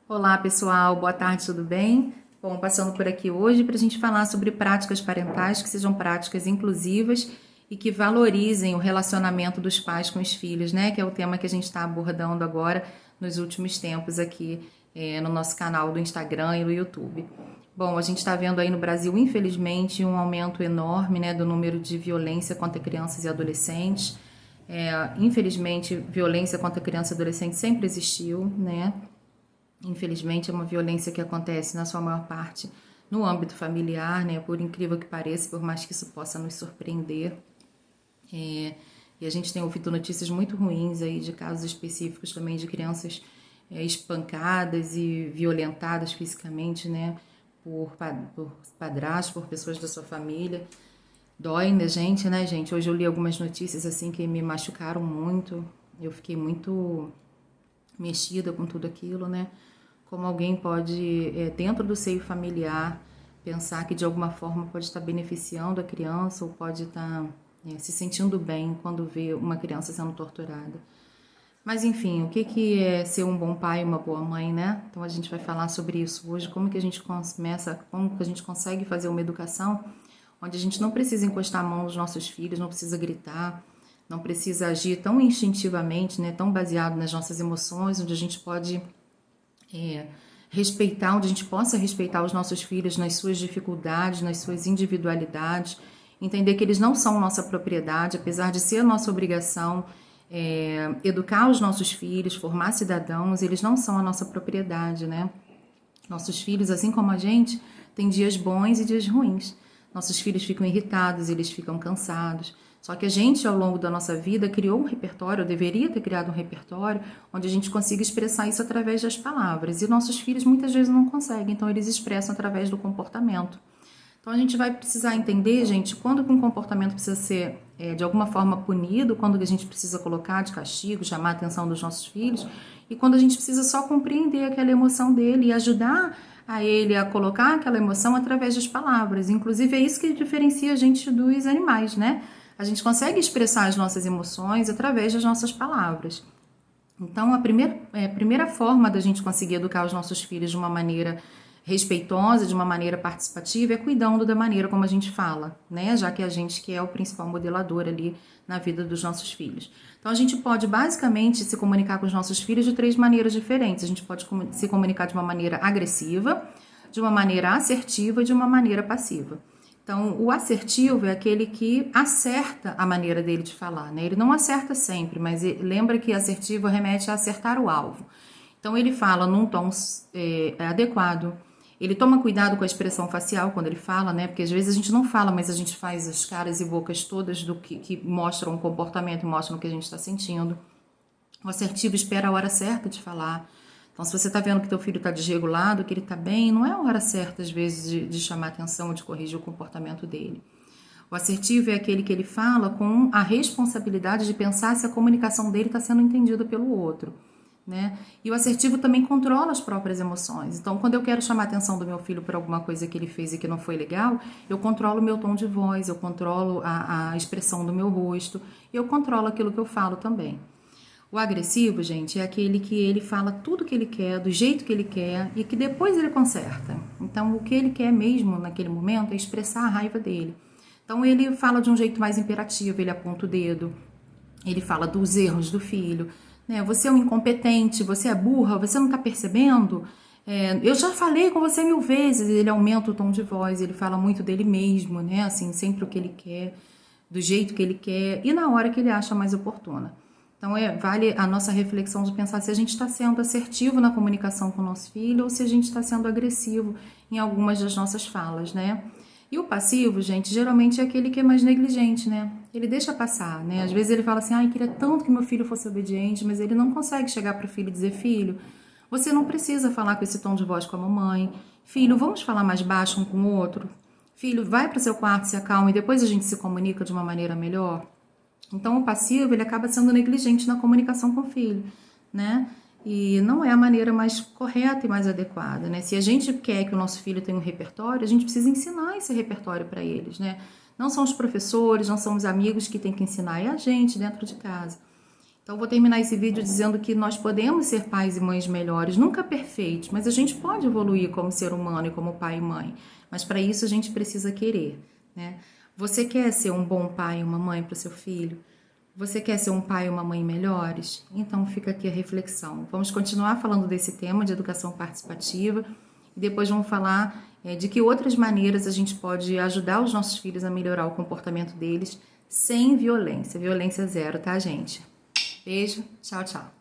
Olá pessoal, boa tarde, tudo bem? Bom, passando por aqui hoje para a gente falar sobre práticas parentais que sejam práticas inclusivas e que valorizem o relacionamento dos pais com os filhos, né? Que é o tema que a gente está abordando agora nos últimos tempos aqui no nosso canal do Instagram e do YouTube. Bom, a gente está vendo aí no Brasil, infelizmente, um aumento enorme, né, do número de violência contra crianças e adolescentes. Infelizmente, violência contra criança e adolescente sempre existiu, né? Infelizmente, é uma violência que acontece, na sua maior parte, no âmbito familiar, né? Por incrível que pareça, por mais que isso possa nos surpreender. E a gente tem ouvido notícias muito ruins aí de casos específicos também de crianças espancadas e violentadas fisicamente, né? Por padrastos, por pessoas da sua família. Dói na gente, né, gente? Hoje eu li algumas notícias assim que me machucaram muito. Eu fiquei muito mexida com tudo aquilo, né? Como alguém pode, dentro do seio familiar, pensar que de alguma forma pode estar beneficiando a criança ou pode estar se sentindo bem quando vê uma criança sendo torturada. Mas enfim, o que é ser um bom pai e uma boa mãe, né? Então a gente vai falar sobre isso hoje, como que a gente começa, como que a gente consegue fazer uma educação onde a gente não precisa encostar a mão nos nossos filhos, não precisa gritar, não precisa agir tão instintivamente, né, tão baseado nas nossas emoções, onde a gente pode respeitar, onde a gente possa respeitar os nossos filhos nas suas dificuldades, nas suas individualidades, entender que eles não são nossa propriedade, apesar de ser nossa obrigação educar os nossos filhos, formar cidadãos, eles não são a nossa propriedade, né? Nossos filhos, assim como a gente, têm dias bons e dias ruins. Nossos filhos ficam irritados, eles ficam cansados. Só que a gente, ao longo da nossa vida, criou um repertório, ou deveria ter criado um repertório, onde a gente consiga expressar isso através das palavras. E nossos filhos muitas vezes não conseguem, então eles expressam através do comportamento. Então a gente vai precisar entender, gente, quando que um comportamento precisa ser de alguma forma punido, quando que a gente precisa colocar de castigo, chamar a atenção dos nossos filhos, e quando a gente precisa só compreender aquela emoção dele e ajudar a ele a colocar aquela emoção através das palavras. Inclusive é isso que diferencia a gente dos animais, né? A gente consegue expressar as nossas emoções através das nossas palavras. Então, a primeira forma da gente conseguir educar os nossos filhos de uma maneira respeitosa, de uma maneira participativa, é cuidando da maneira como a gente fala, né? Já que a gente que é o principal modelador ali na vida dos nossos filhos. Então, a gente pode basicamente se comunicar com os nossos filhos de três maneiras diferentes. A gente pode se comunicar de uma maneira agressiva, de uma maneira assertiva e de uma maneira passiva. Então, o assertivo é aquele que acerta a maneira dele de falar, né? Ele não acerta sempre, mas lembra que assertivo remete a acertar o alvo. Então, ele fala num tom adequado. Ele toma cuidado com a expressão facial quando ele fala, né? Porque às vezes a gente não fala, mas a gente faz as caras e bocas todas do que mostram o comportamento, mostram o que a gente está sentindo. O assertivo espera a hora certa de falar. Então, se você está vendo que teu filho está desregulado, que ele está bem, não é a hora certa, às vezes, de chamar atenção ou de corrigir o comportamento dele. O assertivo é aquele que ele fala com a responsabilidade de pensar se a comunicação dele está sendo entendida pelo outro, né? E o assertivo também controla as próprias emoções. Então, quando eu quero chamar a atenção do meu filho por alguma coisa que ele fez e que não foi legal, eu controlo o meu tom de voz, eu controlo a expressão do meu rosto, e eu controlo aquilo que eu falo também. O agressivo, gente, é aquele que ele fala tudo que ele quer, do jeito que ele quer e que depois ele conserta. Então, o que ele quer mesmo naquele momento é expressar a raiva dele. Então, ele fala de um jeito mais imperativo, ele aponta o dedo, ele fala dos erros do filho, né? Você é um incompetente, você é burra, você não tá percebendo? Eu já falei com você 1000 vezes. Ele aumenta o tom de voz, ele fala muito dele mesmo, né? Assim, sempre o que ele quer, do jeito que ele quer e na hora que ele acha mais oportuna. Então, vale a nossa reflexão de pensar se a gente está sendo assertivo na comunicação com o nosso filho ou se a gente está sendo agressivo em algumas das nossas falas, né? E o passivo, gente, geralmente é aquele que é mais negligente, né? Ele deixa passar, né? Às vezes ele fala assim, queria tanto que meu filho fosse obediente, mas ele não consegue chegar para o filho e dizer, filho, você não precisa falar com esse tom de voz com a mamãe. Filho, vamos falar mais baixo um com o outro? Filho, vai para o seu quarto, se acalma e depois a gente se comunica de uma maneira melhor? Então, o passivo, ele acaba sendo negligente na comunicação com o filho, né? E não é a maneira mais correta e mais adequada, né? Se a gente quer que o nosso filho tenha um repertório, a gente precisa ensinar esse repertório para eles, né? Não são os professores, não são os amigos que têm que ensinar, é a gente dentro de casa. Então, vou terminar esse vídeo dizendo que nós podemos ser pais e mães melhores, nunca perfeitos, mas a gente pode evoluir como ser humano e como pai e mãe. Mas para isso a gente precisa querer, né? Você quer ser um bom pai e uma mãe para o seu filho? Você quer ser um pai e uma mãe melhores? Então fica aqui a reflexão. Vamos continuar falando desse tema de educação participativa e depois vamos falar de que outras maneiras a gente pode ajudar os nossos filhos a melhorar o comportamento deles sem violência. Violência zero, tá, gente? Beijo, tchau, tchau.